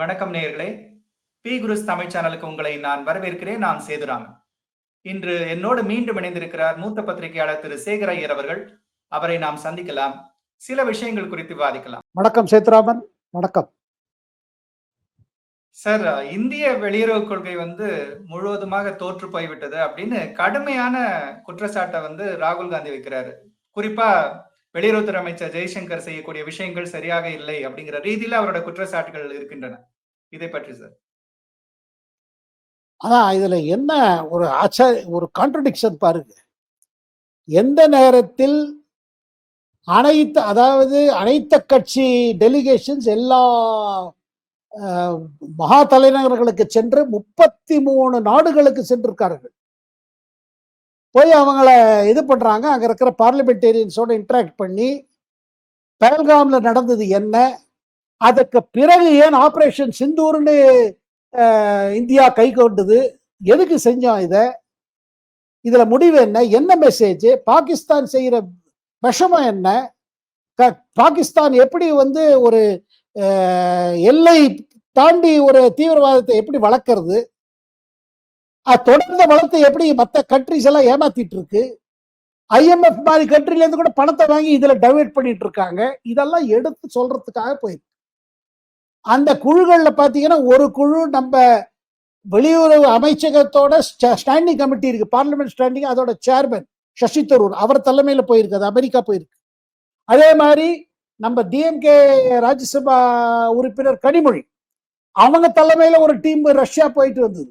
வணக்கம் நேயர்களே. பி குருஸ் தமிழ் சேனலுக்கு உங்களை நான் வரவேற்கிறேன். நான் சேதுராமன். இன்று என்னோடு மீண்டும் இணைந்திருக்கிறார் மூத்த பத்திரிகையாளர் திரு சேகர் ஐயர் அவர்கள். அவரை நாம் சந்திக்கலாம். சில விஷயங்கள் குறித்து விவாதிக்கலாம். வணக்கம் சேதுராமன். வணக்கம் சார். இந்திய வெளியுறவு கொள்கை முழுவதுமாக தோற்று போய்விட்டது அப்படின்னு கடுமையான குற்றச்சாட்டை ராகுல் காந்தி வைக்கிறாரு. குறிப்பா வெளியுறவுத்துறை அமைச்சர் ஜெய்சங்கர் செய்யக்கூடிய விஷயங்கள் சரியாக இல்லை அப்படிங்கிற ரீதியில அவரோட குற்றச்சாட்டுகள் இருக்கின்றன. இதை பற்றி சார். ஆனா இதுல என்ன ஒரு கான்ட்ரடிக்ஷன் பாருங்க. எந்த நேரத்தில் அனைத்த கட்சி டெலிகேஷன்ஸ் எல்லா மகா தலைநகர்களுக்கு சென்று 33 நாடுகளுக்கு சென்றிருக்கார்கள். போய் அவங்கள இது பண்றாங்க. அங்க இருக்கிற பார்லிமெண்டேரியன்ஸோட இன்டராக்ட் பண்ணி பஹல்காம்ல நடந்தது என்ன, அதுக்கு பிறகு ஏன் ஆபரேஷன் சிந்தூர்னு இந்தியா கை கொண்டது, எதுக்கு செஞ்சோம், இதுல முடிவு என்ன மெசேஜ், பாகிஸ்தான் செய்யற விஷமம் என்ன, பாகிஸ்தான் எப்படி ஒரு எல்லை தாண்டி ஒரு தீவிரவாதத்தை எப்படி வளர்க்கறது, தொடர்ந்த வளர்த்து எப்படி மற்ற கண்ட்ரிஸ் எல்லாம் ஏமாத்திட்டு இருக்கு, IMF மாதிரி கண்ட்ரில இருந்து கூட பணத்தை வாங்கி இதுல டைவர்ட் பண்ணிட்டு இருக்காங்க. இதெல்லாம் எடுத்து சொல்றதுக்காக போயிருக்கு. அந்த குழுக்கள்ல பாத்தீங்கன்னா ஒரு குழு நம்ம வெளியுறவு அமைச்சகத்தோட ஸ்டாண்டிங் கமிட்டி இருக்கு, பார்லிமெண்ட் ஸ்டாண்டிங், அதோட சேர்மன் சசி தரூர் அவர் தலைமையில போயிருக்கு, அது அமெரிக்கா போயிருக்கு. அதே மாதிரி நம்ம டிஎம்கே ராஜ்யசபா உறுப்பினர் கனிமொழி அவங்க தலைமையில ஒரு டீம் ரஷ்யா போயிட்டு வந்தது.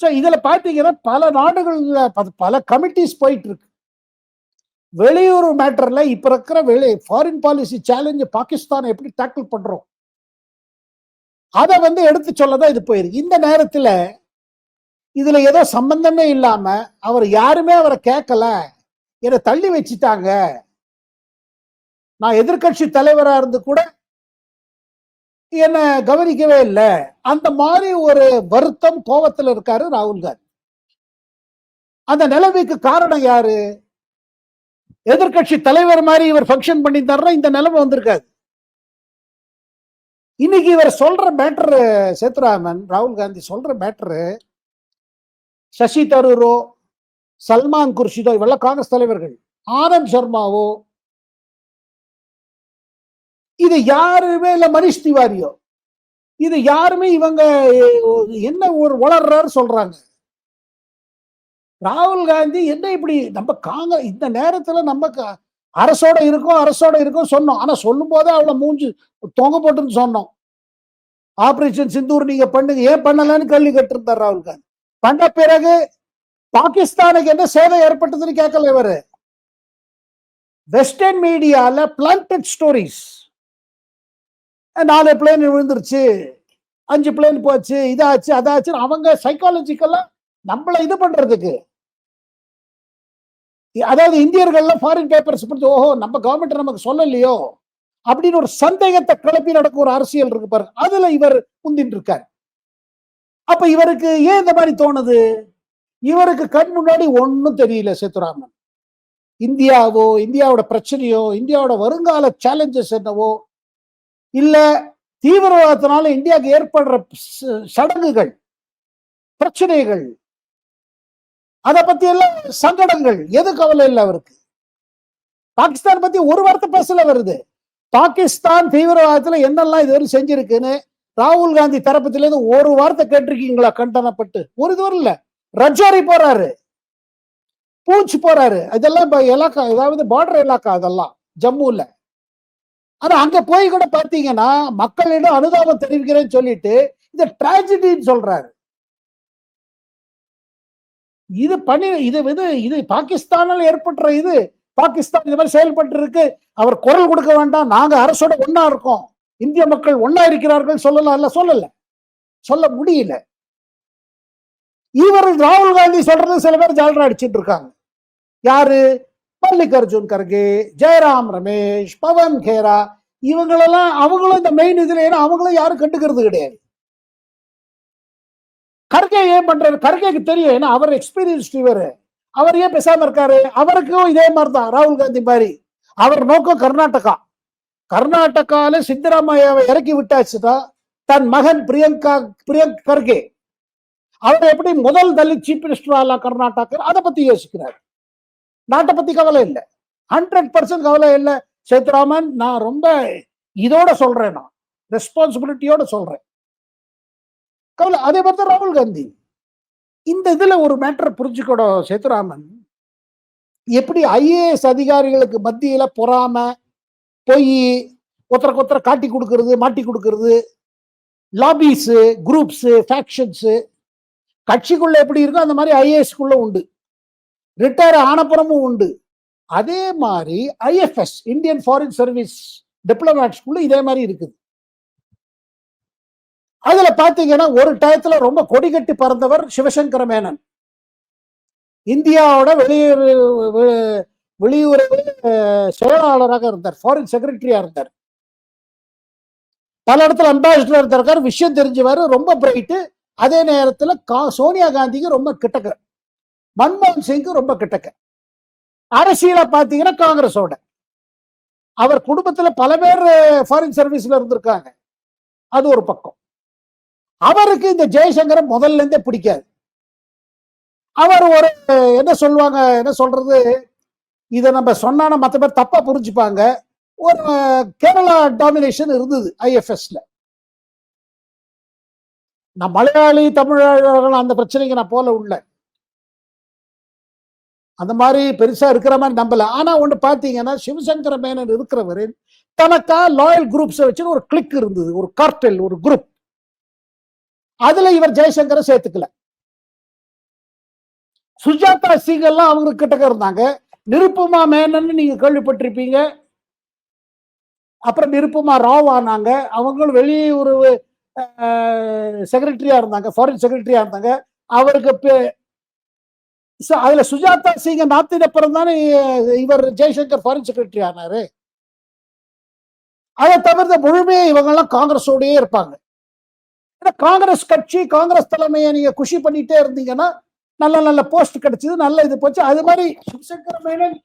இதுல பாத்தீங்கன்னா பல நாடுகள்ல பல கமிட்டிஸ் போயிட்டு இருக்கு. வெளியுறவு மேட்டர்ல இப்ப இருக்கிற ஃபாரின் பாலிசி சேலஞ்ச் பாகிஸ்தான் எப்படி டேக்கிள் பண்றோம் அதை எடுத்து சொல்லதான் இது போயிருக்கு. இந்த நேரத்துல இதுல ஏதோ சம்பந்தமே இல்லாம அவர் யாருமே அவரை கேட்கல, என்னை தள்ளி வச்சுட்டாங்க, நான் எதிர்கட்சி தலைவரா இருந்து கூட என்ன கவனிக்கவே இல்லை, அந்த மாதிரி ஒரு வருத்தம் கோபத்துல இருக்காரு ராகுல் காந்தி. அந்த நிலைமைக்கு காரணம் யாரு? எதிர்கட்சி தலைவர் மாதிரி இவர் ஃபங்க்ஷன் பண்ணியிருந்தாருன்னா இந்த நிலைமை வந்திருக்காது. இன்னைக்கு இவர் சொல்ற மேட்டர் சேதுராமன், ராகுல் காந்தி சொல்ற மேட்டர், சசி தரூரோ சல்மான் குர்ஷிதோ இவெல்லாம் காங்கிரஸ் தலைவர்கள், ஆனந்த் சர்மாவோ, இது யாருமே இல்ல, மனிஷ் திவாரியோ, இது யாருமே இவங்க என்ன ஒரு வளர்றாரு சொல்றாங்க. ராகுல் காந்தி என்ன இப்படி நம்ம காங்கிரஸ் இந்த நேரத்துல நம்ம அரசோட இருக்கும் சொன்னோம். ஆனா சொல்லும் போதே அவளை மூஞ்சி தொங்க போட்டுன்னு சொன்னோம். ஆபரேஷன் சிந்தூர் நீங்க பண்ணுங்க, ஏன் பண்ணலன்னு கேள்வி கேட்டிருந்தார் ராகுல் காந்தி. பண்ண பிறகு பாகிஸ்தானுக்கு என்ன சேவை ஏற்பட்டதுன்னு கேட்கல இவரு. வெஸ்டர்ன் மீடியால பிளான்டட் ஸ்டோரிஸ், 4 பிளேன் விழுந்துருச்சு, 5 பிளேன் போச்சு, இதாச்சு அதாச்சு, அவங்க சைக்காலஜிக்கலா நம்மள இது பண்றதுக்கு, அதாவது இந்தியர்கள்லாம் ஃபாரின் பேப்பர்ஸ் பத்தி ஓஹோ நம்ம கவர்மெண்ட் நமக்கு சொல்லலையோ அப்படின்னு ஒரு சந்தேகத்தை கிளப்பி நடக்கும் ஒரு அரசியல் இருக்கு பாரு, அதுல இவர் முந்திட்டு இருக்காரு. அப்ப இவருக்கு ஏன் இந்த மாதிரி தோணுது? இவருக்கு கண் முன்னாடி ஒன்னும் தெரியல சேதுராமன். இந்தியாவோ, இந்தியாவோட பிரச்சனையோ, இந்தியாவோட வருங்கால சேலஞ்சஸ் என்னவோ, இல்ல தீவிரவாதத்தினால இந்தியாவுக்கு ஏற்படுற சடங்குகள், பிரச்சனைகள், அதை பத்தி எல்லாம் சங்கடங்கள், எது கவலை இல்லை அவருக்கு. பாகிஸ்தான் பத்தி ஒரு வார்த்தை பேசல வருது. பாகிஸ்தான் தீவிரவாதத்துல என்னெல்லாம் இதுவரை செஞ்சிருக்குன்னு ராகுல் காந்தி தரப்பத்தில இருந்து ஒரு வார்த்தை கேட்டிருக்கீங்களா கண்டனப்பட்டு? ஒரு இதுவரை இல்ல. ரஜோரி போறாரு, பூஞ்ச் போறாரு, இதெல்லாம் இலாக்கா, அதாவது பார்டர் இலாக்கா, அதெல்லாம் ஜம்முல. ஆனா அங்க போய் கூட பாத்தீங்கன்னா மக்களிடம் அனுதாபம் தெரிவிக்கிறேன்னு சொல்லிட்டு இத டிராஜடின்னு சொல்றாரு. இது பாகிஸ்தானால் ஏற்பட்ட இது, பாகிஸ்தான் இது மாதிரி செயல்பட்டு இருக்கு, அவர் குரல் கொடுக்க வேண்டாம், நாங்க அரசோட ஒன்னா இருக்கோம், இந்திய மக்கள் ஒன்னா இருக்கிறார்கள் சொல்லல, சொல்ல முடியல. இவர் ராகுல் காந்தி சொல்றது சில பேர் ஜால்ரா அடிச்சுட்டு இருக்காங்க. யாரு? மல்லிகார்ஜுன் கர்கே, ஜெயராம் ரமேஷ், பவன் கேரா, இவங்களெல்லாம் அவங்களும் இந்த மெயின் இதுல, ஏன்னா அவங்களும் யாரும் கண்டுக்கிறது கிடையாது. கர்கே ஏன் பண்றாரு? கர்கேக்கு தெரியும், ஏன்னா அவர் எக்ஸ்பீரியன்ஸ்ட் இவர், அவர் ஏன் பேசாம இருக்காரு? அவருக்கும் இதே மாதிரிதான் ராகுல் காந்தி மாதிரி. அவர் நோக்கம் கர்நாடகா, கர்நாடகால சித்தராமையாவை இறக்கி விட்டாச்சுன்னா தன் மகன் பிரியங்க் கர்கே அவர் எப்படி முதல் தலித் சீஃப் மினிஸ்டர் ஆகலாம் கர்நாடகா, அதை பத்தி யோசிக்கிறார். நாட்டை பத்தி கவலை இல்லை, 100% கவலை இல்லை. சேத்துராமன், நான் ரொம்ப இதோட சொல்றேன், நான் ரெஸ்பான்சிபிலிட்டியோட சொல்றேன், கவலை. அதே மாதிரி தான் ராகுல் காந்தி. இந்த இதுல ஒரு மேட்டர் புரிஞ்சுக்கணும் சேத்துராமன். எப்படி ஐஏஎஸ் அதிகாரிகளுக்கு மத்தியில பொறாம, பொய், ஒருத்தருக்கு ஒருத்தரை காட்டி கொடுக்கறது, மாட்டி கொடுக்கறது, லாபிஸ், குரூப்ஸ், ஃபேக்ஷன்ஸ் கட்சிக்குள்ள எப்படி இருக்கும் அந்த மாதிரி ஐஏஎஸ்க்குள்ள உண்டு, ரிட்டையர் ஆனப்புறமும் உண்டு. அதே மாதிரி ஐஎஃப்எஸ், இந்தியன் ஃபாரின் சர்வீஸ் டிப்ளமேட்ஸ்குள்ள இதே மாதிரி இருக்குது. அதுல பாத்தீங்கன்னா ஒரு டயத்துல ரொம்ப கொடிகட்டி பறந்தவர் சிவசங்கர மேனன். இந்தியாவோட வெளியுறவு செயலாளராக இருந்தார், ஃபாரின் செக்ரட்டரியா இருந்தார், பல இடத்துல அம்பாசிடர் இருந்திருக்காரு, விஷயம் தெரிஞ்சவர், ரொம்ப பிரைட்டு. அதே நேரத்துல சோனியா காந்திக்கு ரொம்ப கிட்டக்க, மன்மோகன் சிங்க்கு ரொம்ப கிட்டக்க. அரசியல பாத்தீங்கன்னா காங்கிரஸோட. அவர் குடும்பத்துல பல பேர் ஃபாரின் சர்வீஸ்ல இருந்திருக்காங்க, அது ஒரு பக்கம். அவருக்கு இந்த ஜெய்சங்கரை முதல்ல இருந்தே பிடிக்காது. அவர் ஒரு என்ன சொல்லுவாங்க, என்ன சொல்றது, இதை நம்ம சொன்னா மற்ற பேர் தப்பா புரிஞ்சுப்பாங்க, ஒரு கேரளா டாமினேஷன் இருந்தது ஐஎஃப்எஸ்ல. நான் மலையாளி தமிழர்கள் அந்த பிரச்சனைக்கு நான் போல உள்ள அந்த மாதிரி பெருசா இருக்கிற மாதிரி நம்பல. ஆனா ஒண்ணு பாத்தீங்கன்னா சிவசங்கர மேனன் இருக்கிறவர் தனக்கா லாயல் குரூப்ஸ் வச்சு ஒரு கிளிக் இருந்தது, ஒரு கார்டெல், ஒரு குரூப். அதுல இவர் ஜெய்சங்கரை சேர்த்துக்கல. சுஜாதா சிங் எல்லாம் அவங்களுக்கு கிட்டக்க இருந்தாங்க. நிருப்பமா மேனன் நீங்க கேள்விப்பட்டிருப்பீங்க. அப்புறம் நிருப்பமா ராவ் ஆனாங்க, அவங்களும் வெளியுறவு செக்ரட்டரியா இருந்தாங்க, ஃபாரின் செக்ரட்டரியா இருந்தாங்க. அவருக்கு அதுல சுஜாதா சிங் நாத்தின் அப்புறம் தானே இவர் ஜெய்சங்கர் ஃபாரின் செக்ரட்டரி ஆனாரு. அதை தவிர்த்த முழுமையே இவங்கெல்லாம் காங்கிரஸோடயே இருப்பாங்க. காங்கிரஸ் கட்சி, காங்கிரஸ் தலைமையை நீங்க குஷி பண்ணிட்டே இருந்தீங்கன்னா நல்ல நல்ல போஸ்ட் கிடைச்சது, நல்ல இது போச்சு. அது மாதிரி சிவசங்கர மேனன்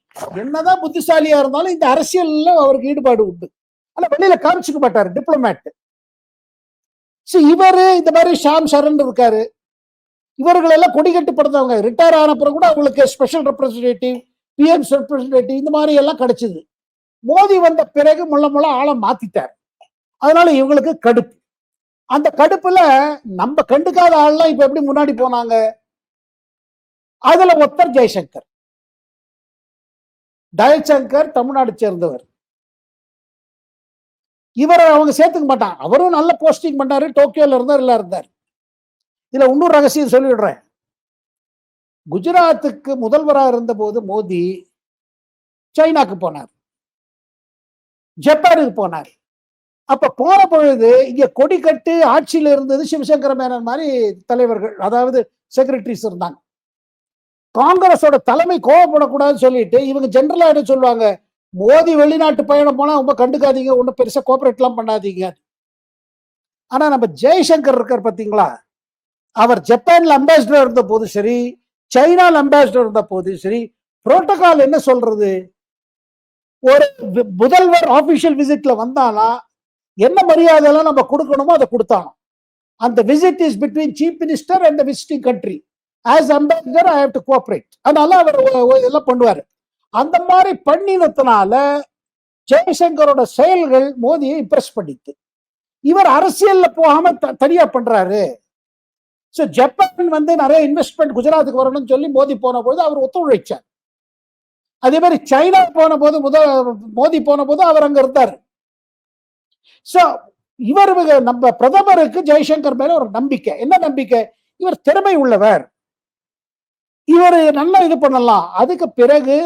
என்னதான் புத்திசாலியா இருந்தாலும் இந்த அரசியல்ல அவருக்கு ஈடுபாடு உண்டு. ஆனா வெளியில காமிச்சுக்க மாட்டாரு, டிப்ளமேட். இவரு இந்த மாதிரி ஷாம் சரண் இருக்காரு, இவர்கள் எல்லாம் கொடிகட்டு படுத்தவங்க. ரிட்டையர் ஆன பிறகு கூட அவங்களுக்கு ஸ்பெஷல் ரெப்ரஸன்டேட்டிவ், பிஎம்ஸ் ரெப்ரஸன்டேட்டிவ் இந்த மாதிரி எல்லாம் கிடைச்சது. மோடி வந்த பிறகு முள்ள ஆளை மாத்திட்டார். அதனால இவங்களுக்கு கடுப்பு. அந்த கடுப்புல நம்ம கண்டுக்காத ஆள்லாம் இப்ப எப்படி முன்னாடி போனாங்க. அதுல ஒருத்தர் ஜெய்சங்கர். ஜெய்சங்கர் தமிழ்நாடு சேர்ந்தவர். இவரை அவங்க சேர்த்துக்க மாட்டாங்க. அவரும் நல்ல போஸ்டிங் பண்ணாரு, டோக்கியோல இருந்தார். இதுல இன்னொரு ரகசியம் சொல்லிடுறேன். குஜராத்துக்கு முதல்வராக இருந்த போது மோடி சைனாக்கு போனார், ஜப்பானுக்கு போனார். அப்ப போன பொழுது இங்க கொடி கட்டு ஆட்சியில் இருந்தது சிவசங்கர மேனன் மாதிரி தலைவர்கள், அதாவது செக்ரட்டரிஸ் இருந்தாங்க. காங்கிரஸோட தலைமை கோவப்படக்கூடாதுன்னு சொல்லிட்டு இவங்க ஜெனரலா என்ன சொல்லுவாங்க, மோடி வெளிநாட்டு பயணம் போனா ரொம்ப கண்டுக்காதீங்க, ஒன்னும் பெருசா கோஆபரேட் எல்லாம் பண்ணாதீங்க. ஆனா நம்ம ஜெய்சங்கர் இருக்கார் பாத்தீங்களா, அவர் ஜப்பான்ல அம்பாசிடர் இருந்த போது சரி, சைனால அம்பாசிடர் இருந்த போது சரி, புரோட்டோகால் என்ன சொல்றது, ஒரு முதல்வர் ஆபீஷியல் விசிட்ல வந்தானா என்ன மரியாதை எல்லாம் நம்ம கொடுக்கணுமோ அதை கொடுத்தானோ. அந்த visit is between chief minister and visiting country. As ambassador I have to cooperate. அதனால அவர் எல்லாம் பண்ணுவாரு. அந்த மாதிரி பண்ணினதுனால ஜெய்சங்கரோட செயல்கள் மோடியை இம்ப்ரெஸ் பண்ணிட்டு இவர் அரசியல்ல போகாம தனியா பண்றாரு. ஜப்பான் நிறைய இன்வெஸ்ட்மெண்ட் குஜராத்துக்கு வரணும்னு சொல்லி மோடி போன போது அவர் ஒத்துழைச்சார். அதே மாதிரி சைனா போன போது மோடி போன போது அவர் அங்க இருந்தார். இவர் நம்ம பிரதமருக்கு ஜெய்சங்கர் மேல ஒரு நம்பிக்கை. என்ன நம்பிக்கை, இவர் திறமை உள்ளவர், இவர் நல்லா இது பண்ணலாம். அதுக்கு பிறகு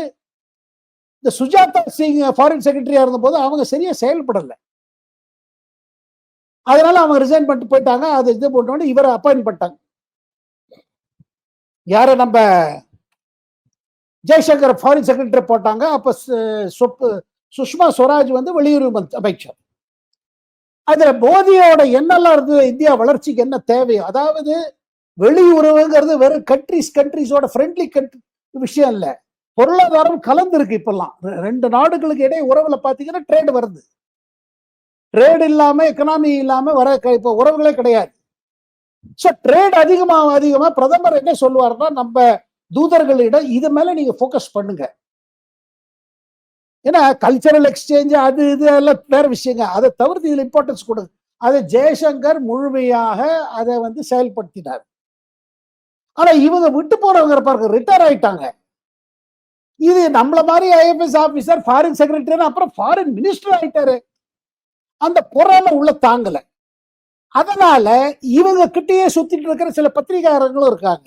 இந்த சுஜாதா சிங் ஃபாரின் செக்ரட்டரியா இருந்த போது அவங்க சரியா செயல்படல, அதனால அவங்க ரிசைன் பண்ணிட்டு போயிட்டாங்க. அது இது போட்டோன்னு இவரை அப்பாயிண்ட் பண்ணிட்டாங்க. யார, நம்ம ஜெய்சங்கர் ஃபாரின் செக்ரட்டரி போட்டாங்க. அப்ப சுஷ்மா ஸ்வராஜ் வெளியுறவு அமைச்சர். அதுல மோடியோட என்னெல்லாம் இருந்தது, இந்தியா வளர்ச்சிக்கு என்ன தேவையோ, அதாவது வெளியுறவுங்கிறது வெறும் கண்ட்ரிஸோட ஃப்ரெண்ட்லி விஷயம் இல்ல, பொருளாதாரம் கலந்து இருக்கு. இப்பெல்லாம் ரெண்டு நாடுகளுக்கு இடையே உறவுல பாத்தீங்கன்னா ட்ரேட் வருது. ட்ரேட் இல்லாம எக்கனாமி இல்லாம வர இப்ப உறவுகளே கிடையாது. சோ ட்ரேட் அதிகமா பிரதமர் என்ன சொல்லுவாருன்னா, நம்ம தூதர்களிடம் இது மேல நீங்க போக்கஸ் பண்ணுங்க. ஏன்னா கல்ச்சரல் எக்ஸ்சேஞ்ச் அது இது எல்லாம் வேற விஷயங்க. அதை தவிர்த்து இதுல இம்பார்ட்டன்ஸ் கொடுங்க. அதை ஜெய்சங்கர் முழுமையாக அதை வந்து செயல்படுத்தினார். ஆனா இவங்க விட்டு போறவங்க பாருங்க, ரிட்டையர் ஆயிட்டாங்க. இது நம்மள மாதிரி ஐஎஃப்எஸ் ஆபீசர், ஃபாரின் செக்ரட்டரி, அப்புறம் ஃபாரின் மினிஸ்டர் ஆயிட்டாரு. அந்த பொறாமை உள்ள தாங்கல. அதனால இவங்க கிட்டயே சுத்திட்டு இருக்கிற சில பத்திரிகையாளர்களும் இருக்காங்க.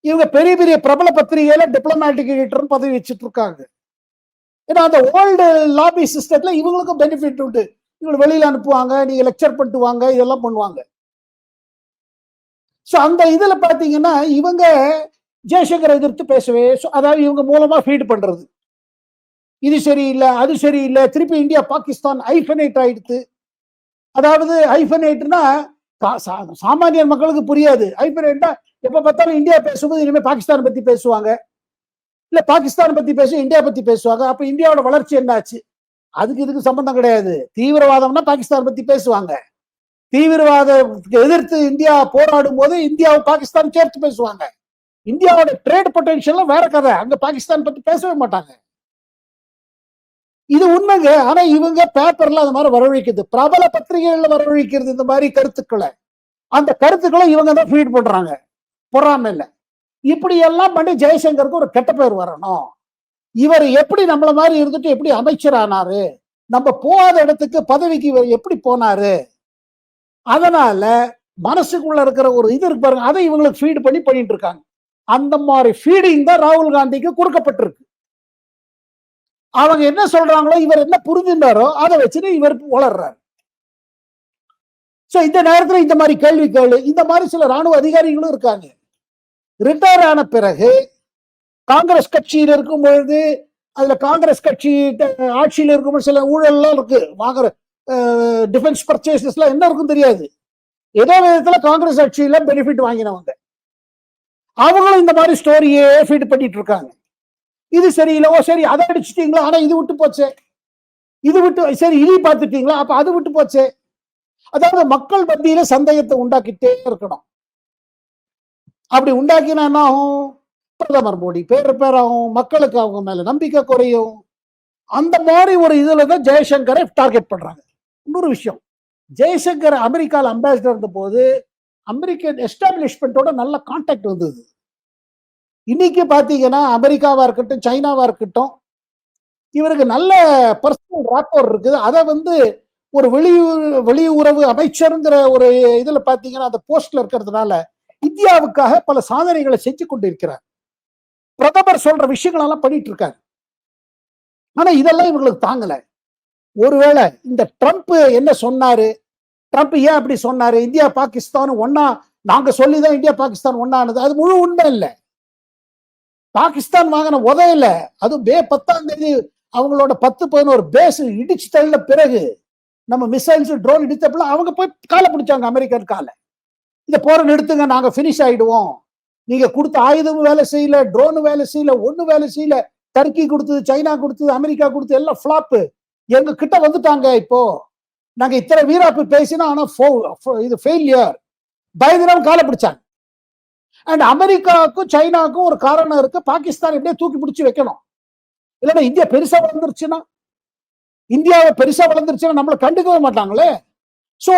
இவங்க பெரிய பெரிய பிரபல பத்திரிகையில டிப்ளமேட்டிக் எடிட்டர் பதவி வச்சுட்டு இருக்காங்க. ஏன்னா அந்த ஓல்டு லாபி சிஸ்டத்துல இவங்களுக்கும் பெனிஃபிட் உண்டு. இவங்க வெளியில அனுப்புவாங்க, நீங்க லெக்சர் பண்ணிட்டு வாங்க, இதெல்லாம் பண்ணுவாங்க. சோ அந்த இதுல பாத்தீங்கன்னா இவங்க ஜெய்சங்கரை எதிர்த்து பேசவே, அதாவது இவங்க மூலமா ஃபீட் பண்றது, இது சரியில்லை, அது சரியில்லை, திருப்பி இந்தியா பாகிஸ்தான் ஐஃபனேட் ஆயிடுத்து. அதாவது ஐஃபனேட்னா சாமானிய மக்களுக்கு புரியாது. ஐஃபனேட்னா எப்ப பார்த்தாலும் இந்தியா பேசும்போது இனிமே பாகிஸ்தான் பத்தி பேசுவாங்க, இல்ல பாகிஸ்தான் பத்தி பேச இந்தியா பத்தி பேசுவாங்க. அப்ப இந்தியாவோட வளர்ச்சி என்ன ஆச்சு? அதுக்கு இதுக்கு சம்பந்தம் கிடையாது. தீவிரவாதம்னா பாகிஸ்தான் பத்தி பேசுவாங்க, தீவிரவாதத்துக்கு எதிர்த்து இந்தியா போராடும் போது இந்தியாவை பாகிஸ்தான் சேர்த்து பேசுவாங்க. இந்தியாவோட ட்ரேட் பொட்டன்ஷியல் வேற கதை, அங்க பாகிஸ்தான் பத்தி பேசவே மாட்டாங்க. இது உண்மைங்க. ஆனா இவங்க பேப்பர்ல அந்த மாதிரி வரவழைக்குது, பிரபல பத்திரிகைகள்ல வரவழைக்கிறது இந்த மாதிரி கருத்துக்களை. அந்த கருத்துக்களை இவங்க தான் ஃபீட் பண்றாங்க பொறாம இல்ல. இப்படி எல்லாம் பண்ணி ஜெய்சங்கருக்கு ஒரு கெட்ட பேர் வரணும். இவர் எப்படி நம்மள மாதிரி இருந்துட்டு எப்படி அமைச்சர் ஆனாரு, நம்ம போகாத இடத்துக்கு பதவிக்கு இவர் எப்படி போனாரு, அதனால மனசுக்குள்ள இருக்கிற ஒரு இது இருக்கு பாருங்க, அதை இவங்களுக்கு ஃபீட் பண்ணி பண்ணிட்டு இருக்காங்க. அந்த மாதிரி ஃபீடிங் தான் ராகுல் காந்திக்கு கொடுக்கப்பட்டிருக்கு. அவங்க என்ன சொல்றாங்களோ, இவர் என்ன புரிஞ்சுட்டாரோ அதை வச்சுட்டு இவர் வளர்றாரு. சோ இந்த நேரத்துல இந்த மாதிரி கேள்வி கேளு, இந்த மாதிரி சில ராணுவ அதிகாரிகளும் இருக்காங்க. ரிட்டையர் ஆன பிறகு காங்கிரஸ் கட்சியில் இருக்கும் பொழுது, அதுல காங்கிரஸ் கட்சி ஆட்சியில் இருக்கும்போது சில ஊழல்லாம் இருக்கு, வாங்குற டிஃபென்ஸ் பர்ச்சேசஸ்ல என்ன இருக்கும் தெரியாது. ஏதோ விதத்துல காங்கிரஸ் ஆட்சியில பெனிஃபிட் வாங்கினவங்க அவங்களும் இந்த மாதிரி ஸ்டோரியே ஃபீட் பண்ணிட்டு இருக்காங்க. இது சரியில்லை, ஓ சரி அதை அடிச்சுட்டீங்களா, ஆனா இது விட்டு போச்சே, இது விட்டு சரி இனி பார்த்துட்டீங்களா, அப்ப அது விட்டு போச்சே. அதாவது மக்கள் மத்தியில சந்தேகத்தை உண்டாக்கிட்டே இருக்கணும். அப்படி உண்டாக்கினா என்ன ஆகும்? பிரதமர் மோடி பேராகும், மக்களுக்கு அவங்க மேல நம்பிக்கை குறையும். அந்த மாதிரி ஒரு இதுலதான் ஜெய்சங்கரை டார்கெட் பண்றாங்க. இன்னொரு விஷயம், ஜெய்சங்கர் அமெரிக்கால அம்பாசிடர் இருந்த போது அமெரிக்கன் எஸ்டாப்ளிஷ்மெண்டோட நல்ல கான்டாக்ட் வந்தது. இன்னைக்கு பாத்தீங்கன்னா அமெரிக்காவா இருக்கட்டும், சைனாவா இருக்கட்டும், இவருக்கு நல்ல பர்சனல் ராப்போர் இருக்குது. அதை வந்து ஒரு வெளியுறவு அமைச்சருங்கிற ஒரு இதுல பாத்தீங்கன்னா அந்த போஸ்ட்ல இருக்கிறதுனால இந்தியாவுக்காக பல சாதனைகளை செஞ்சு கொண்டிருக்கிறார். பிரதமர் சொல்ற விஷயங்கள் எல்லாம் பண்ணிட்டு இருக்காரு. ஆனா இதெல்லாம் இவங்களுக்கு தாங்கல. ஒருவேளை இந்த ட்ரம்ப் என்ன சொன்னாரு, ட்ரம்ப் ஏன் அப்படி சொன்னாரு, இந்தியா பாகிஸ்தான் ஒன்னா நாங்க சொல்லிதான் இந்தியா பாகிஸ்தான் ஒன்னானது, அது முழு உண்மை இல்லை. பாகிஸ்தான் வாங்கின உதவில அது மே 10 அவங்களோட 10-11 பேஸ் இடிச்சு தள்ள பிறகு, நம்ம மிசைல்ஸ் ட்ரோன் இடித்தப்பல அவங்க போய் காலை பிடிச்சாங்க, அமெரிக்கன் காலை. இதை போற நிறுத்துங்க, நாங்க பினிஷ் ஆயிடுவோம், நீங்க கொடுத்த ஆயுதமும் வேலை செய்யல, ட்ரோனு வேலை செய்யல, ஒண்ணு வேலை செய்யல, டர்க்கி கொடுத்தது, சைனா கொடுத்தது, அமெரிக்கா கொடுத்தது எல்லாம் ஃபிளாப், எங்க கிட்ட வந்துட்டாங்க. இப்போ நாங்க இத்தனை வீராப்பு பேசினா ஆனா இது ஃபெயிலியர், பயங்கரம் காலை பிடிச்சாங்க. அண்ட் அமெரிக்காவுக்கும் சைனாவுக்கும் ஒரு காரணம் இருக்கு, பாகிஸ்தான் எப்படியே தூக்கி பிடிச்சு வைக்கணும். இல்லைன்னா இந்தியா பெருசா வளர்ந்துருச்சுன்னா, இந்தியாவை பெருசா வளர்ந்துருச்சுன்னா நம்மளை கண்டுக்கவே மாட்டாங்களே. சோ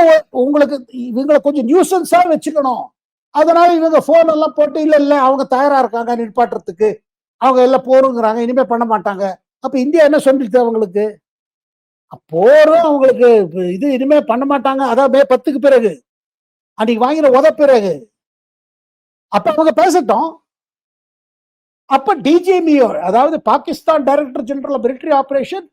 உங்களுக்கு இவங்களை கொஞ்சம் நியூசன்ஸா வச்சுக்கணும். அதனால இவங்க போன் எல்லாம் போட்டு இல்ல இல்ல அவங்க தயாரா இருக்காங்க நிற்பாட்டுறதுக்கு, அவங்க எல்லாம் போருங்கிறாங்க, இனிமே பண்ண மாட்டாங்க. அப்ப இந்தியா என்ன சொல்லிட்டு அவங்களுக்கு, போரும் அவங்களுக்கு இது இனிமே பண்ண மாட்டாங்க. அதான் மே 10 பிறகு அன்னைக்கு வாங்கின உத பிறகு அப்ப அவங்க பேசட்டும். அப்ப டிஜிஎம்இ, அதாவது Pakistan director general military operation,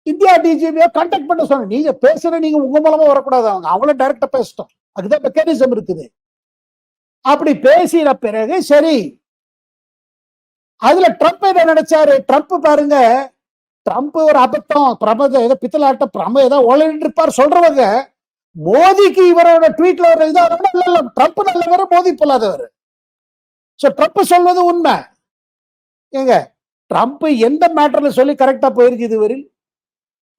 India DGME contact பண்ண சொன்னாங்க. நீங்க பேசுற, நீங்க உங்க மூலமா வரக்கூடாது, அவங்க அவங்கள டைரக்டா பேசட்டும், அதுதான் மெக்கானிசம் இருக்குது. அப்படி பேசின பிறகு சரி, அதுல ட்ரம்ப் என்ன நினைச்சாரு, ட்ரம்ப் பாருங்க, ட்ரம்ப் ஒரு அபத்தம் பிரமத ஏதோ பித்தலாட்ட பிரம ஏதோ ஒளிட்டு இருப்பார் சொல்றவங்க, மோதிக்கு இவரோட ட்வீட்ல ஒரு இதாக ட்ரம்ப் நல்லவர், மோதி பொல்லாதவர். ட்ரம்ப் சொல்வது உண்மை. ஏங்க ட்ரம்ப் எந்த மேட்டர்ல சொல்லி கரெக்டா போயிருக்கு இதுவரையில்?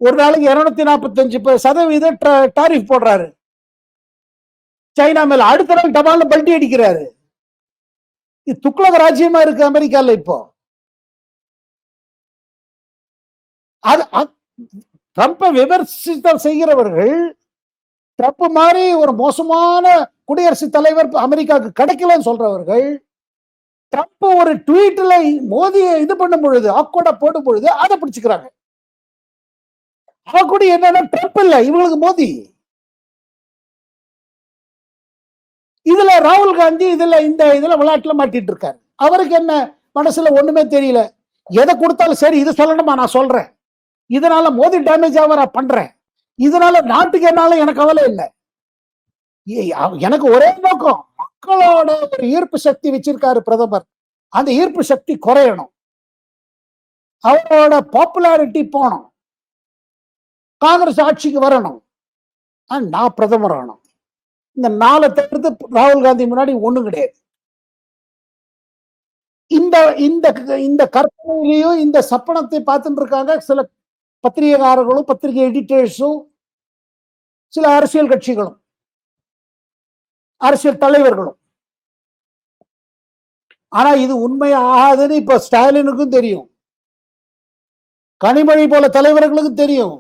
ஒரு நாளைக்கு 245% டாரிஃப் போடுறாரு சைனா மேல. அடுத்த நாள் டபால்ல பல்டி அடிக்கிறாரு. இது துக்ளக் ராஜ்யமா இருக்கு அமெரிக்கால இப்போ. அது ட்ரம்பை விமர்சித்தல் செய்கிறவர்கள் ட்ரம்ப் மாதிரி ஒரு மோசமான குடியரசுத் தலைவர் அமெரிக்காவுக்கு கிடைக்கலன்னு சொல்றவர்கள் ட்ரம்ப் ஒரு ட்வீட்ல மோதியை இது பண்ணும் பொழுது ஆக்வர்டா போடும் பொழுது அதை பிடிச்சுக்கிறாங்க. அவ கூட என்னன்னா ட்ரம்ப் இல்ல இவங்களுக்கு மோதி. இதுல ராகுல் காந்தி இதுல விளையாட்டுல மாட்டிட்டு இருக்காரு. அவருக்கு என்ன மனசுல ஒண்ணுமே தெரியல. எதை கொடுத்தாலும் சரி இது சொல்லணுமா நான் சொல்றேன், இதனால மோதி டேமேஜ் ஆவரா பண்றேன், இதனால நாட்டுக்கு என்னால எனக்கு கவலை இல்லை, எனக்கு ஒரே நோக்கம் மக்களோட ஒரு ஈர்ப்பு சக்தி வச்சிருக்காரு பிரதமர், அந்த ஈர்ப்பு சக்தி குறையணும், அவரோட பாப்புலாரிட்டி போகணும், காங்கிரஸ் ஆட்சிக்கு வரணும், நான் பிரதமர் ஆகணும். இந்த 4 தவிர்த்து ராகுல் காந்தி முன்னாடி ஒண்ணும் கிடையாது. இந்த இந்த இந்த கற்பனையிலையும் இந்த சப்பனத்தை பார்த்துட்டு இருக்காங்க சில பத்திரிகைக்காரர்களும் பத்திரிகை எடிட்டர்ஸும் சில அரசியல் கட்சிகளும் அரசியல் தலைவர்களும். ஆனா இது உண்மை ஆகாதுன்னு இப்ப ஸ்டாலினுக்கும் தெரியும், கனிமொழி போல தலைவர்களுக்கும் தெரியும்,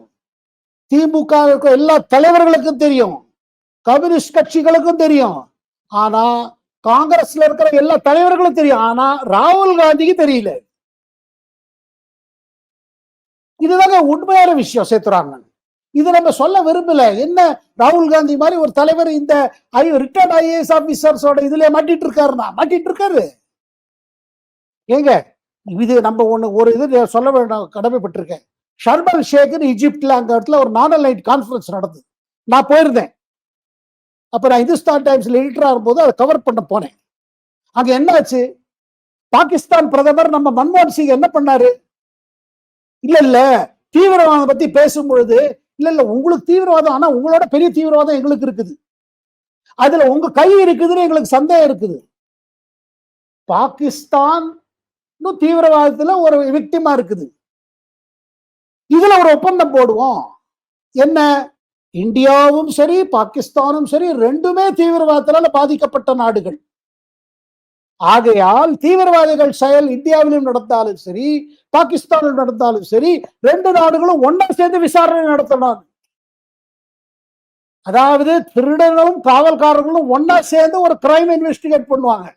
திமுக எல்லா தலைவர்களுக்கும் தெரியும், கம்யூனிஸ்ட் கட்சிகளுக்கும் தெரியும், ஆனா காங்கிரஸ்ல இருக்கிற எல்லா தலைவர்களும் தெரியும், ஆனா ராகுல் காந்திக்கு தெரியல. இதுதாங்க உண்மையான விஷயம் சேத்துராமன். இது நம்ம சொல்ல விரும்பல. என்ன ராகுல் காந்தி மாதிரி ஒரு தலைவர் இந்த ரிட்டையர்ட் ஐஏஎஸ் ஆபீசர்ஸோட இதுல மாட்டிட்டு இருக்காருன்னா மாட்டிட்டு இருக்காரு. ஏங்க இது நம்ம ஒரு இது சொல்ல வேண்டாம், கடமைப்பட்டிருக்கேன். ஷர்மல் ஷேக் ஈஜிப்ட்ல அங்க இடத்துல ஒரு நார்மல் நைட் கான்ஃபரன்ஸ் நடந்தது, நான் போயிருந்தேன். அப்ப நான் இந்துஸ்தான் டைம்ஸ்ல எடிட்டரா இருக்கும்போது அதை கவர் பண்ண போனேன். அங்க என்ன ஆச்சு, பாகிஸ்தான் பிரதமர் நம்ம மன்மோகன் சிங் என்ன பண்ணாரு, இல்ல தீவிரவாதம் பத்தி பேசும் பொழுது இல்ல உங்களுக்கு தீவிரவாதம், ஆனா உங்களோட பெரிய தீவிரவாதம் எங்களுக்கு இருக்குது, அதுல உங்க கை இருக்குதுன்னு எங்களுக்கு சந்தேகம் இருக்குது. பாகிஸ்தான் தீவிரவாதத்துல ஒரு விக்டிமா இருக்குது, இதுல ஒரு ஒப்பந்தம் போடுவோம். என்ன, இந்தியாவும் சரி பாகிஸ்தானும் சரி ரெண்டுமே தீவிரவாதத்தினால பாதிக்கப்பட்ட நாடுகள். ஆகையால் தீவிரவாதிகள் செயல் இந்தியாவிலும் நடந்தாலும் சரி பாகிஸ்தானில் நடந்தாலும் சரி ரெண்டு நாடுகளும் ஒன்னா சேர்ந்து விசாரணை நடத்தணும். அதாவது திருடனும் காவல்காரர்களும் ஒன்னா சேர்ந்து ஒரு கிரைம் இன்வெஸ்டிகேட் பண்ணுவாங்க.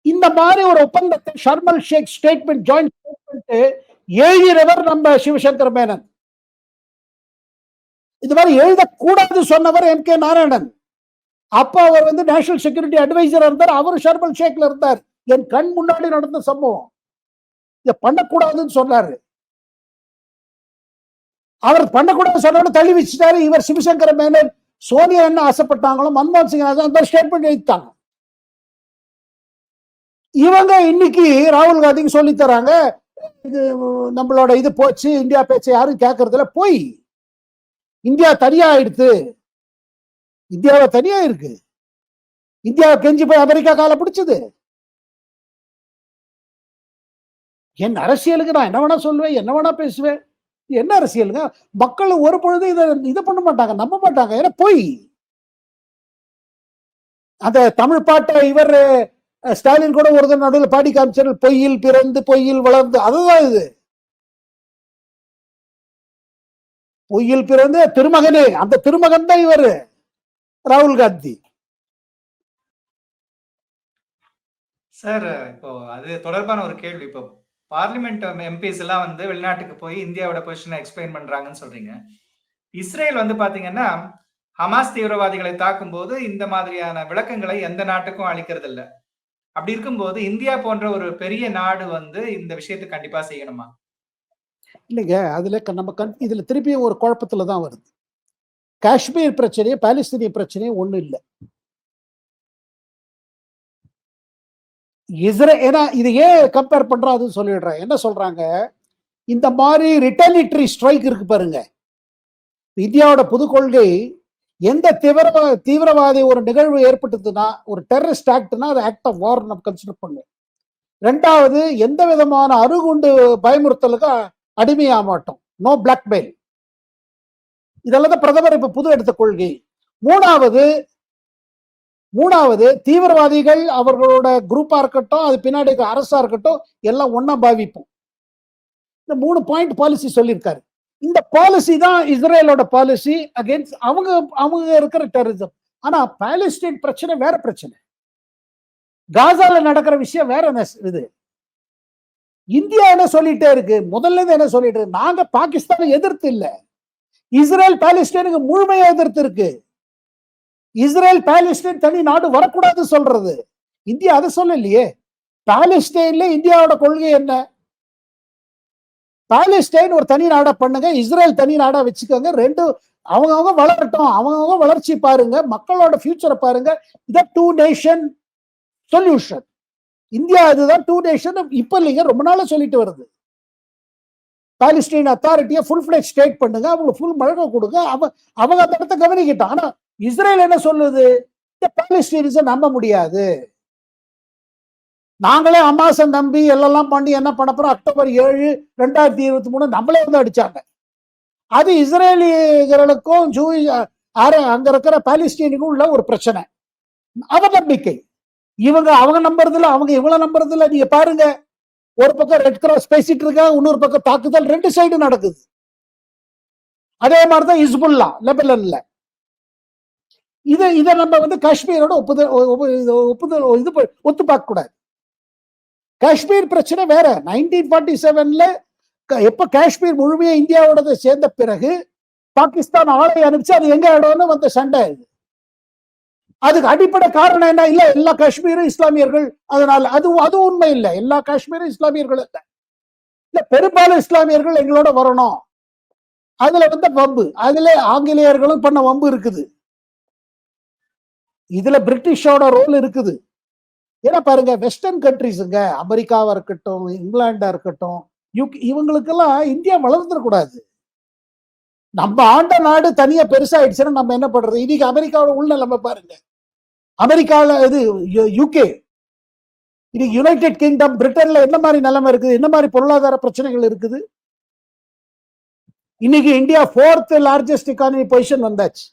இந்த மாதிரி ஒரு ஒப்பந்தத்தை ஷர்மல் ஷேக் ஸ்டேட்மெண்ட் ஜாயிண்ட் ஸ்டேட்மெண்ட் எழுதியவர் நம்ம சிவசங்கர மேனன். இது மாதிரி எழுதக்கூடாது சொன்னவர் எம் கே நாராயணன். அப்ப அவர் நேஷனல் செக்யூரிட்டி அட்வைசர் இருந்தார், அவரு ஷர்மல் ஷேக்ல இருந்தார். என் கண் முன்னாடி நடந்த சம்பவம், இதை பண்ணக்கூடாதுன்னு சொன்னாரு. அவர் பண்ணக்கூடாது சொன்ன தள்ளி வச்சுட்டாரு. இவர் சிவசங்கர மேனன் சோனியா என்ன ஆசைப்பட்டாங்களோ மன்மோகன் சிங் அந்த ஸ்டேட்மெண்ட் எழுதிட்டாங்க. இவங்க இன்னைக்கு ராகுல் காந்திக்கு சொல்லி தராங்க, இது நம்மளோட இது போச்சு, இந்தியா பேச்சை யாரும் கேட்கறதுல போய் இந்தியா தனியா ஆயிடுத்து, இந்தியாவை தனியா இருக்கு, இந்தியாவை கெஞ்சி போய் அமெரிக்கா காலை பிடிச்சது. என் அரசியலுக்கு நான் என்ன வேணா சொல்லுவேன், என்ன வேணா பேசுவேன், என்ன அரசியலுங்க? மக்கள் ஒரு பொழுது இதை பண்ண மாட்டாங்க, நம்ப மாட்டாங்க. ஏன்னா போய் அந்த தமிழ் பாட்டை இவர் ஸ்டாலின் கூட ஒரு நடுவில் பாடி காமிச்சார், பொய்யில் பிறந்து பொய்யில் வளர்ந்து. அதுதான் இது, பொய்யில் பிறந்து திருமகனே, அந்த திருமகன் தான் இவர் ராகுல் காந்தி. சார் இப்போ அது தொடர்பான ஒரு கேள்வி, இப்போ பார்லிமெண்ட் எம்பிஸ் எல்லாம் வெளிநாட்டுக்கு போய் இந்தியாவோட பொசிஷனை எக்ஸ்பிளைன் பண்றாங்கன்னு சொல்றீங்க. இஸ்ரேல் பாத்தீங்கன்னா ஹமாஸ் தீவிரவாதிகளை தாக்கும் போது இந்த மாதிரியான விளக்கங்களை எந்த நாட்டுக்கும் அளிக்கிறது இல்லை. அப்படி இருக்கும்போது இந்தியா போன்ற ஒரு பெரிய நாடு இந்த விஷயத்தை கண்டிப்பா செய்யணுமா? இல்லைங்க, அதுல நம்ம இதுல திருப்பியும் ஒரு குழப்பத்துல தான் வருது. காஷ்மீர் பிரச்சனையே பாலஸ்தீனிய பிரச்சனையே ஒண்ணு இல்லை. ஏன்னா இது ஏன் கம்பேர் பண்றோம் அதுன்னு சொல்லிடுறேன். என்ன சொல்றாங்க, இந்த மாதிரி ரிட்டலிட்டரி ஸ்ட்ரைக் இருக்கு பாருங்க, இந்தியாவோட புது கொள்கை, எந்த தீவிரவாதி ஒரு நிகழ்வு ஏற்பட்டதுன்னா ஒரு டெரரிஸ்ட் ஆக்ட்னா அது ஆக்ட் ஆஃப் வார் நம்ம கன்சிடர் பண்ணுவோம். ரெண்டாவது, எந்த விதமான அணுகுண்டு பயமுறுத்தலுக்கு அடிமையா மாட்டோம், நோ பிளாக்மெயில். இதெல்லாம் தான் பிரதமர் இப்ப புது எடுத்த கொள்கை. மூணாவது தீவிரவாதிகள் அவர்களோட குரூப்பா இருக்கட்டும், அது பின்னாடி அரசா இருக்கட்டும், எல்லாம் ஒன்னா பாவிப்போம். இந்த 3 பாயிண்ட் பாலிசி சொல்லியிருக்காரு. இந்த பாலிசி தான் இஸ்ரேலோட பாலிசி அகைன்ஸ்ட் அவங்க இருக்கிற டெரரிசம். ஆனா பாலஸ்தீன் பிரச்சனை வேற பிரச்சனை, காசால நடக்கிற விஷயம் வேற. இது இந்தியா என்ன சொல்லிட்டே இருக்கு, முதல்ல இருந்து என்ன சொல்லிட்டு இருக்கு, நாங்க பாகிஸ்தானை எதிர்த்து இல்ல, இஸ்ரேல் பாலஸ்தீனுக்கு முழுமையா எதிர்த்து இருக்கு. இஸ்ரேல் பாலஸ்தீன் தனி நாடு வரக்கூடாது சொல்றது. இந்தியா அதை சொல்லலையே. பாலஸ்தீன்ல இந்தியாவோட கொள்கை என்ன? பாலஸ்தீன் ஒரு தனி நாடா பண்ணுங்க, இஸ்ரேல் தனி நாடா வச்சுக்கோங்க, ரெண்டு அவங்க வளரட்டும், அவங்க வளர்ச்சி பாருங்க, மக்களோட ஃபியூச்சரை பாருங்க. இதான் 2 நேஷன் சொல்யூஷன். இந்தியா இதுதான் 2 நேஷன் இப்ப இல்லைங்க, ரொம்ப நாளா சொல்லிட்டு வருது. பாலஸ்தீன் அத்தாரிட்டியை ஃபுல் ஃபிளெஜ் ஸ்டேட் பண்ணுங்க, அவங்க ஃபுல் மழை கொடுங்க, அவங்க அந்த இடத்தை கவனிக்கிட்டான். ஆனா இஸ்ரேல் என்ன சொல்லுது, இந்த பாலஸ்தீனிஸை நம்ப முடியாது, நாங்களே ஹமாஸை நம்பி எல்லாம் பண்ணி என்ன பண்ண போறோம், அக்டோபர் 7, 2023 நம்மளே வந்து அடிச்சாங்க. அது இஸ்ரேலியர்களுக்கும் அங்க இருக்கிற பாலஸ்தீனுக்கும் உள்ள ஒரு பிரச்சனை, அவநம்பிக்கை. அவங்க நம்புறது இல்ல, அவங்க இவங்கள நம்புறது இல்ல. நீங்க பாருங்க, ஒரு பக்கம் ரெட் கிராஸ் பேசிட்டு இருக்காங்க, இன்னொரு பக்கம் தாக்குதல் 2 சைடு நடக்குது. அதே மாதிரிதான் ஹிஸ்புல்லா லெபனான்ல. இதை நம்ம வந்து காஷ்மீரோட ஒத்து பார்க்க கூடாது. காஷ்மீர் பிரச்சனை வேற. 1947ல எப்ப காஷ்மீர் முழுமையா இந்தியாவோட சேர்ந்த பிறகு பாகிஸ்தான் ஆளை அனுப்பிச்சு அது எங்க இடம்னு வந்த சண்டை. அதுக்கு அடிப்படை காரணம் என்ன? இல்ல எல்லா காஷ்மீரும் இஸ்லாமியர்கள், அதனால அது உண்மை இல்லை. எல்லா காஷ்மீரும் இஸ்லாமியர்கள் இல்ல, பெரும்பாலும் இஸ்லாமியர்கள் எங்களோட வரணும். அதுல வந்து வம்பு, அதுல ஆங்கிலேயர்களும் பண்ண வம்பு இருக்குது, இதுல பிரிட்டிஷோட ரோல் இருக்குது. ஏன்னா பாருங்க, வெஸ்டர்ன் கண்ட்ரிஸுங்க, அமெரிக்காவா இருக்கட்டும், இங்கிலாண்டா இருக்கட்டும், இவங்களுக்கெல்லாம் இந்தியா வளர்ந்துடக்கூடாது. நம்ம ஆண்ட நாடு தனியா பெருசாயிடுச்சுன்னா நம்ம என்ன பண்றது? இன்னைக்கு அமெரிக்காவோட உள்நிலைமை பாருங்க. அமெரிக்கால இது யூகே, இன்னைக்கு யுனைடெட் கிங்டம், பிரிட்டன்ல என்ன மாதிரி நிலைமை இருக்குது, என்ன மாதிரி பொருளாதார பிரச்சனைகள் இருக்குது. இன்னைக்கு India 4th largest economy position வந்தாச்சு,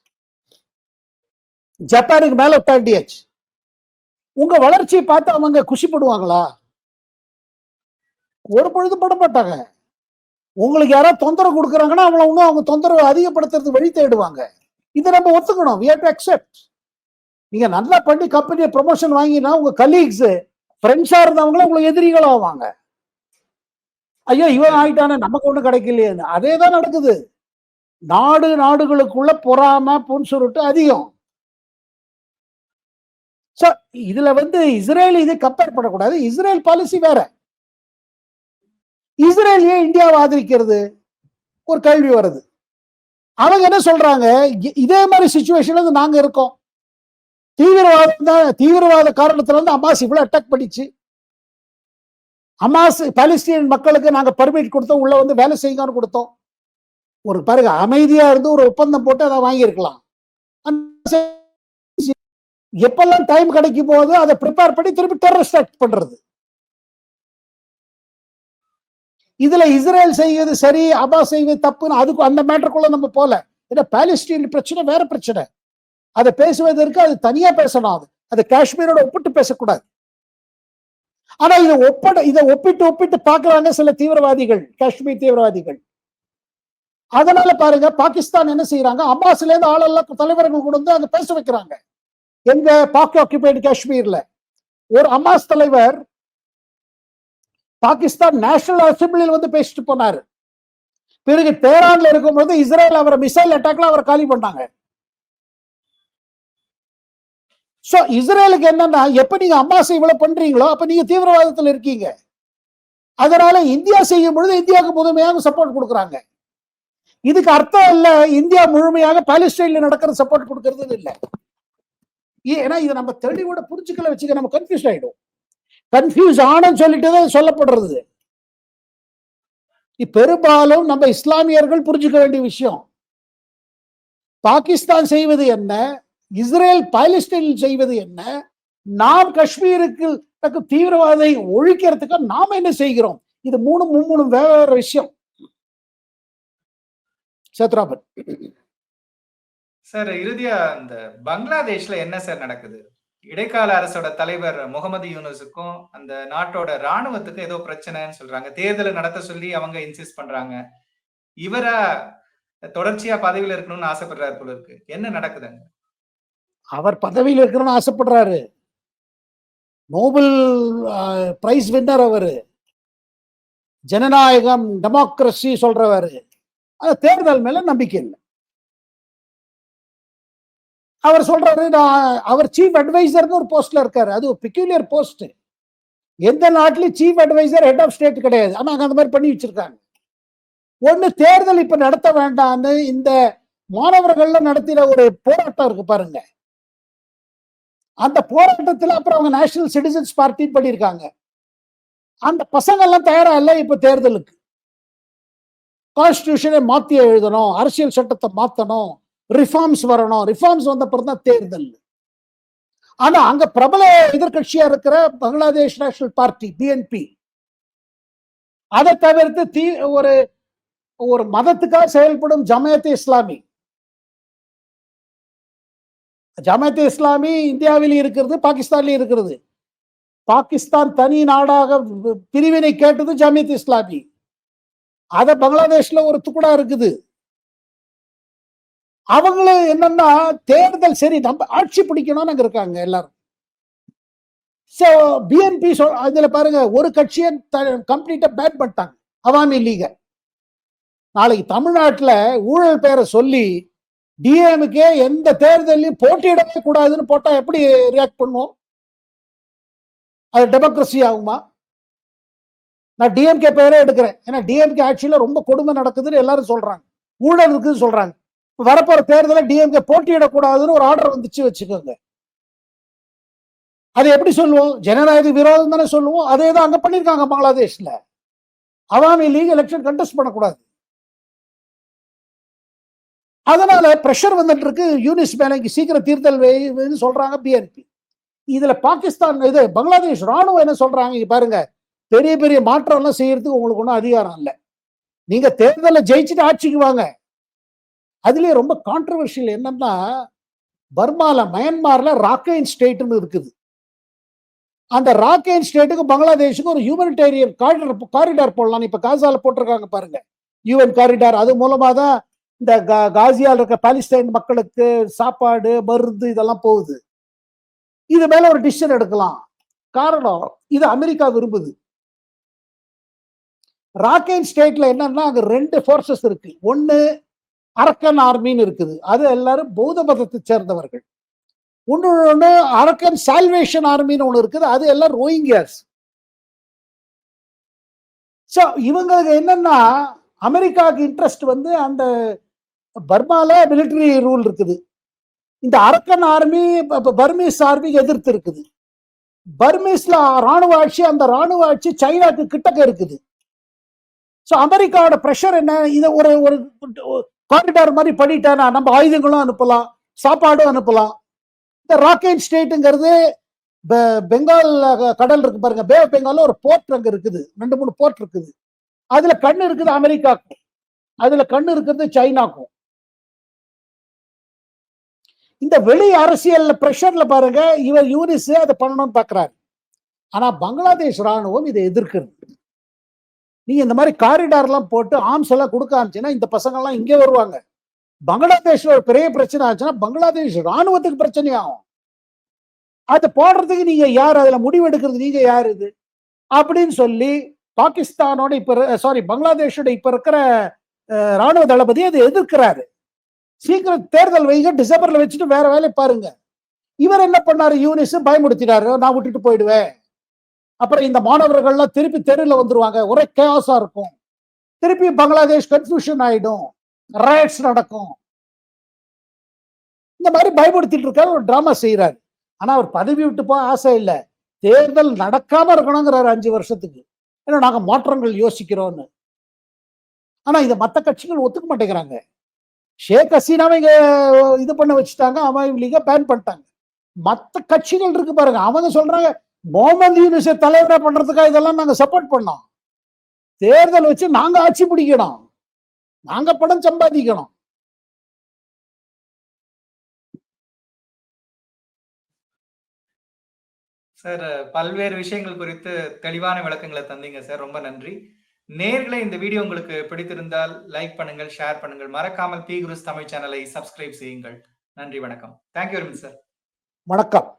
ஜப்பானுக்கு மேல தாண்டியாச்சு. உங்க வளர்ச்சியை பார்த்து அவங்க குஷிப்படுவாங்களா? ஒரு பொழுது பட மாட்டாங்க. உங்களுக்கு யாராவது தொந்தரவு கொடுக்குறாங்கன்னா அவங்க தொந்தரவு அதிகப்படுத்துறது வழி தேடுவாங்க. இதை நம்ம ஒத்துக்கணும். we have to accept. நீங்க நல்லா பண்ணி கம்பெனியை ப்ரொமோஷன் வாங்கினா உங்க கலீக்ஸ் ஃப்ரெண்ட்ஸா இருந்தவங்களும் உங்களுக்கு எதிரிகள் ஆவாங்க. ஐயோ இவன் ஆயிட்டானே, நமக்கு ஒண்ணு கிடைக்கலையே. அதே தான் நடக்குது. நாடுகளுக்குள்ள பொறாம புன்சுருட்டு அதிகம். இதுல வந்து இஸ்ரேல் இது கம்பேர் பண்ணக்கூடாது. இஸ்ரேல் பாலிசி வேற. இஸ்ரேல் ஏன் இந்தியாவை ஆதரிக்கிறது? ஒரு கேள்வி வருது. அவங்க என்ன சொல்றாங்க, இதே மாதிரி சிச்சுவேஷன்ல நாங்க இருக்கோம், தீவிரவாத காரணத்துல இருந்து ஹமாஸ் இவ்வளவு அட்டாக் பண்ணிச்சு, ஹமாஸ் பாலஸ்தீன் மக்களுக்கு நாங்க பர்மிட் கொடுத்தோம், உள்ள வந்து வேலை செய்யுங்கன்னு கொடுத்தோம். ஒரு பாருங்க, அமைதியா இருந்து ஒரு ஒப்பந்தம் போட்டு அதை வாங்கியிருக்கலாம். எப்பெல்லாம் டைம் கிடைக்கும் போது அதை ப்ரிப்பேர் பண்ணி திருப்பி டெரரிஸ்ட் ஆக்ட் பண்றது. இதுல இஸ்ரேல் செய்வது சரி, ஹமாஸ் செய்வது தப்புன்னு அதுக்கு அந்த மேட்டருக்குள்ள நம்ம போல. ஏன்னா பாலஸ்தீன் பிரச்சனை வேற பிரச்சனை, அதை பேசுவதற்கு அது தனியா பேசணும். அது காஷ்மீரோட ஒப்பிட்டு பேசக்கூடாது. ஆனா இதை ஒப்பிட்டு பாக்குறாங்க சில தீவிரவாதிகள், காஷ்மீர் தீவிரவாதிகள். அதனால பாருங்க, பாகிஸ்தான் என்ன செய்யறாங்க, ஹமாஸ்ல இருந்து ஆளெல்லாம் தலைவர்கள் கொண்டு வந்து அங்க பேச வைக்கிறாங்க. எங்க பாக் ஆக்குபைடு காஷ்மீர்ல ஒரு ஹமாஸ் தலைவர் பாகிஸ்தான் நேஷனல் அசம்பிளியில் வந்து பேசிட்டு போனாரு. பிறகு தேரான்ல இருக்கும்போது இஸ்ரேல் அவரை மிசைல் அட்டாக்ல அவரை காலி பண்ணாங்க. சோ இஸ்ரேலுக்கு என்னன்னா, எப்ப நீங்க ஹமாஸ் இவ்வளவு பண்றீங்களோ அப்ப நீங்க தீவிரவாதத்தில் இருக்கீங்க. அதனால இந்தியா செய்யும் பொழுது இந்தியாவுக்கு முழுமையாக சப்போர்ட் கொடுக்குறாங்க. இதுக்கு அர்த்தம் இல்ல இந்தியா முழுமையாக பாலஸ்தீன்ல நடக்கிற சப்போர்ட் கொடுக்கறது இல்லை. ஏன்னா இதை நம்ம தெளிவோட புரிஞ்சுக்கல வச்சுக்க நம்ம கன்ஃபியூஸ் ஆயிடும். கன்ஃபியூஸ் ஆனன்னு சொல்லிட்டு சொல்லப்படுறது. பெரும்பாலும் நம்ம இஸ்லாமியர்கள் புரிஞ்சுக்க வேண்டிய விஷயம், பாகிஸ்தான் செய்வது என்ன, இஸ்ரேல் பாலஸ்தீனில் செய்வது என்ன, நாம் காஷ்மீருக்கு தீவிரவாதை ஒழிக்கிறதுக்கு நாம என்ன செய்கிறோம், இது மூணு வெவ்வேறு விஷயம். சேத்ராபத். சார் இறுதியா இந்த பங்களாதேஷ்ல என்ன சார் நடக்குது? இடைக்கால அரசோட தலைவர் முகமது யூனுஸுக்கும் அந்த நாட்டோட ராணுவத்துக்கும் ஏதோ பிரச்சனைன்னு சொல்றாங்க. தேர்தலை நடத்த சொல்லி அவங்க இன்சிஸ்ட் பண்றாங்க. இவரா தொடர்ச்சியா பதவியில இருக்கணும்னு ஆசைப்படுறாரு போல இருக்கு. என்ன நடக்குதுங்க? அவர் பதவியில் இருக்கணும்னு ஆசைப்படுறாரு. நோபல் பிரைஸ் வின்னர் அவரு. ஜனநாயகம், டெமோக்ரஸி சொல்றவரு. தேர்தல் மேல நம்பிக்கை இல்லை. அவர் சொல்றாரு, அவர் சீஃப் அட்வைசர்னு ஒரு போஸ்ட்ல இருக்காரு. அது ஒரு பெக்யூலியர் போஸ்ட். எந்த நாட்டிலும் chief advisor head of state கிடையாது. ஆனா அந்த மாதிரி பண்ணி வச்சிருக்காங்க. ஒண்ணு, தேர்தல் இப்ப நடத்த வேண்டாம்னு இந்த மாணவர்கள்ல நடத்தின ஒரு போராட்டம் இருக்கு பாருங்க. அந்த போராட்டத்தில் அப்புறம் அவங்க நேஷனல் சிட்டிசன்ஸ் பார்ட்டி பண்ணியிருக்காங்க. அந்த பசங்க எல்லாம் தயாரா இல்லை இப்ப தேர்தலுக்கு. கான்ஸ்டிடியூஷனை மாத்தி எழுதணும், அரசியல் சட்டத்தை மாத்தணும், ரிஃபார்ம்ஸ் வரணும். ரிஃபார்ம்ஸ் வந்த பிறகுதான் தேர்தல். ஆனா அங்க பிரபல எதிர்கட்சியா இருக்கிற பங்களாதேஷ் நேஷனல் பார்ட்டி பிஎன்பி, அதை தவிர்த்து ஒரு ஒரு மதத்துக்காக செயல்படும் ஜமாயத் இஸ்லாமி. ஜமாயத் இஸ்லாமி இந்தியாவில் இருக்கிறது, பாகிஸ்தான்ல இருக்கிறது. பாகிஸ்தான் தனி நாடாக பிரிவினை கேட்டது ஜமாயத் இஸ்லாமி. அத பங்களாதேஷ்ல ஒரு துக்குடா இருக்குது. அவங்களும் என்னன்னா தேர்தல் சரி நம்ம ஆட்சி பிடிக்கணும்னு அங்க இருக்காங்க எல்லாரும். பிஎன்பி அதுல பாருங்க, ஒரு கட்சியை கம்ப்ளீட்டா பேன் பண்ணிட்டாங்க, அவாமி லீக. நாளைக்கு தமிழ்நாட்டுல ஊழல் பேரை சொல்லி டிஎம்கே எந்த தேர்தலையும் போட்டியிடவே கூடாதுன்னு போட்டா எப்படி ரியாக்ட் பண்ணுவோம்? அது டெமோக்ரஸி ஆகுமா? நான் டிஎம்கே பேரே எடுக்கிறேன். ஏன்னா டிஎம்கே ஆட்சியில ரொம்ப கொடுமை நடக்குதுன்னு எல்லாரும் சொல்றாங்க, ஊழல் இருக்குன்னு சொல்றாங்க. வரப்போற தேர்தலை டிஎம்கே போட்டியிடக்கூடாதுன்னு ஒரு ஆர்டர் வந்துச்சு வச்சுக்கோங்க. அது எப்படி சொல்லுவோம்? ஜனநாயக விரோதம் தானே சொல்லுவோம். அதே தான் அங்க பண்ணிருக்காங்க பங்களாதேஷ்ல. அவாமி லீக் எலெக்ஷன் கண்டெஸ்ட் பண்ணக்கூடாது. அதனால பிரஷர் வந்துட்டு இருக்கு யூனிஸ் மேல, சீக்கிரம் தேர்தல் சொல்றாங்க பிஎன்பி. இதுல பாகிஸ்தான் இது பங்களாதேஷ் ராணுவம் என்ன சொல்றாங்க, இங்க பாருங்க, பெரிய பெரிய மாற்றம் எல்லாம் செய்யறதுக்கு உங்களுக்கு ஒன்றும் அதிகாரம் இல்லை. நீங்க தேர்தலில் ஜெயிச்சுட்டு ஆட்சிக்கு வாங்க. அதுலயே ரொம்ப கான்ட்ரவர்ஷியல் என்னன்னா, பர்மால மயன்மார்ல ராக்கைன் ஸ்டேட்னு இருக்குது. அந்த ராக்கைன் ஸ்டேட்டுக்கு பங்களாதேஷுக்கு ஒரு ஹியூமனிடேரியன் காரிடார் போடலாம். இப்ப காசால போட்டிருக்காங்க பாருங்க, யூஎன் காரிடார். அது மூலமா தான் இந்த காசியால் இருக்க பாலஸ்தீன் மக்களுக்கு சாப்பாடு, மருந்து இதெல்லாம் போகுது. இது மேல ஒரு டிசிஷன் எடுக்கலாம். காரணம், இது அமெரிக்கா விரும்புது. ராக்கைன் ஸ்டேட்ல என்னன்னா அங்க ரெண்டு போர்சஸ் இருக்கு. ஒன்னு அரக்கன் ஆர்மின்னு இருக்குது, அது எல்லாரும் பௌத்த மதத்தை சேர்ந்தவர்கள். ஒன்னு அரக்கன் சால்வேஷன் ஆர்மின்னு ஒண்ணு இருக்குது, அது எல்லாம் ரோஹிங்கியாஸ். சோ இவங்களுக்கு என்னன்னா, அமெரிக்காவுக்கு இன்ட்ரெஸ்ட் வந்து அந்த பர்மால மிலிட்டரி ரூல் இருக்குது. இந்த அரக்கன் ஆர்மி பர்மீஸ் ஆர்மிக்கு எதிர்த்து இருக்குது. பர்மீஸ்ல ராணுவ ஆட்சி, அந்த ராணுவ ஆட்சி சைனாக்கு கிட்டக்க இருக்குது. சோ அமெரிக்காவோட பிரஷர் என்ன, இதை ஒரு ஒரு காரிடார் மாதிரி பண்ணிட்டானா நம்ம ஆயுதங்களும் அனுப்பலாம், சாப்பாடும் அனுப்பலாம். இந்த ராக்கைன் ஸ்டேட்டுங்கிறது பெங்கால் கடல் இருக்கு பாருங்க, பே ஆஃப் பெங்கால்ல ஒரு போர்ட் அங்க இருக்குது, 2-3 போர்ட் இருக்குது. அதுல கண்ணு இருக்குது அமெரிக்காக்கும், அதுல கண்ணு இருக்கிறது சைனாக்கும். இந்த வெளி அரசியல் பிரஷர்ல பாருங்க, இவர் யூனிஸ் அதை பண்ணணும்னு பாக்குறாரு. ஆனா பங்களாதேஷ் ராணுவம் இதை எதிர்க்கிறது. நீங்க இந்த மாதிரி காரிடார் எல்லாம் போட்டு ஆர்ம்ஸ் எல்லாம் கொடுக்க ஆரம்பிச்சுன்னா இந்த பசங்க எல்லாம் இங்கே வருவாங்க. பங்களாதேஷ்ல ஒரு பெரிய பிரச்சனை ஆச்சுன்னா பங்களாதேஷ் ராணுவத்துக்கு பிரச்சனை ஆகும். அதை போடுறதுக்கு நீங்க யார், அதுல முடிவெடுக்கிறது நீங்க யார் இது அப்படின்னு சொல்லி பாகிஸ்தானோட பங்களாதேஷோட இப்ப இருக்கிற ராணுவ தளபதி அதை எதிர்க்கிறாரு. சீக்கிரம் தேர்தல் வைங்க, டிசம்பர்ல வச்சுட்டு வேற வேலையை பாருங்க. இவர் என்ன பண்ணாரு, யூனிஸ் பயமுடுத்தினாரு, நான் விட்டுட்டு போயிடுவேன். அப்புறம் இந்த மாணவர்கள்லாம் திருப்பி தெருவில் வந்துருவாங்க, ஒரே கேஆஸா இருக்கும், திருப்பி பங்களாதேஷ் கன்ஃபியூஷன் ஆயிடும், ரயட்ஸ் நடக்கும். இந்த மாதிரி பயப்படுத்திட்டு இருக்காரு, ஒரு டிராமா செய்யறாரு. ஆனா அவர் பதவி விட்டு போக ஆசை இல்லை, தேர்தல் நடக்காம இருக்கணுங்கிறாரு 5 வருஷத்துக்கு. ஏன்னா நாங்க மாற்றங்கள் யோசிக்கிறோம்னு. ஆனா இதை மற்ற கட்சிகள் ஒத்துக்க மாட்டேங்கிறாங்க. ஷேக் ஹசீனாவை இது பண்ண வச்சுட்டாங்க, அவாமி லீக பேன் பண்ணிட்டாங்க. மற்ற கட்சிகள் இருக்கு பாருங்க, அவங்க சொல்றாங்க முகமது யூனிஸை தலைவரா பண்றதுக்காக இதெல்லாம் நாங்க சப்போர்ட் பண்ணோம், தேர்தல் வச்சு நாங்க ஆட்சி பிடிக்கணும். நாங்க பணம் சம்பாதிக்கணும். சார், பல்வேறு விஷயங்கள் குறித்து தெளிவான விளக்கங்களை தந்தீங்க சார். ரொம்ப நன்றி. நேயர்களே, இந்த வீடியோ உங்களுக்கு பிடித்திருந்தால் லைக் பண்ணுங்கள், ஷேர் பண்ணுங்கள். மறக்காமல் பி குருஸ் தமிழ் சேனலை சப்ஸ்கிரைப் செய்யுங்கள். நன்றி, வணக்கம். Thank you very much sir. வணக்கம்.